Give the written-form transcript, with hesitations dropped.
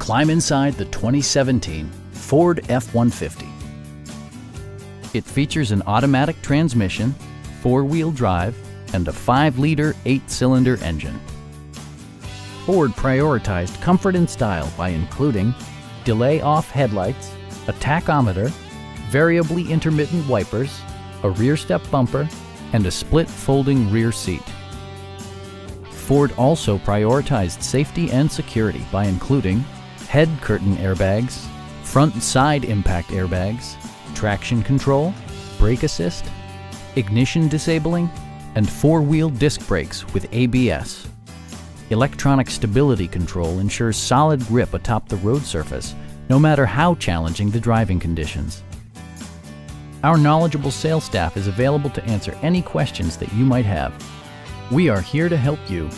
Climb inside the 2017 Ford F-150. It features an automatic transmission, four-wheel drive, and a 5-liter 8-cylinder engine. Ford prioritized comfort and style by including delay-off headlights, a tachometer, variably intermittent wipers, a rear step bumper, and a split folding rear seat. Ford also prioritized safety and security by including head curtain airbags, front and side impact airbags, traction control, brake assist, ignition disabling, and four-wheel disc brakes with ABS. Electronic stability control ensures solid grip atop the road surface, no matter how challenging the driving conditions. Our knowledgeable sales staff is available to answer any questions that you might have. We are here to help you.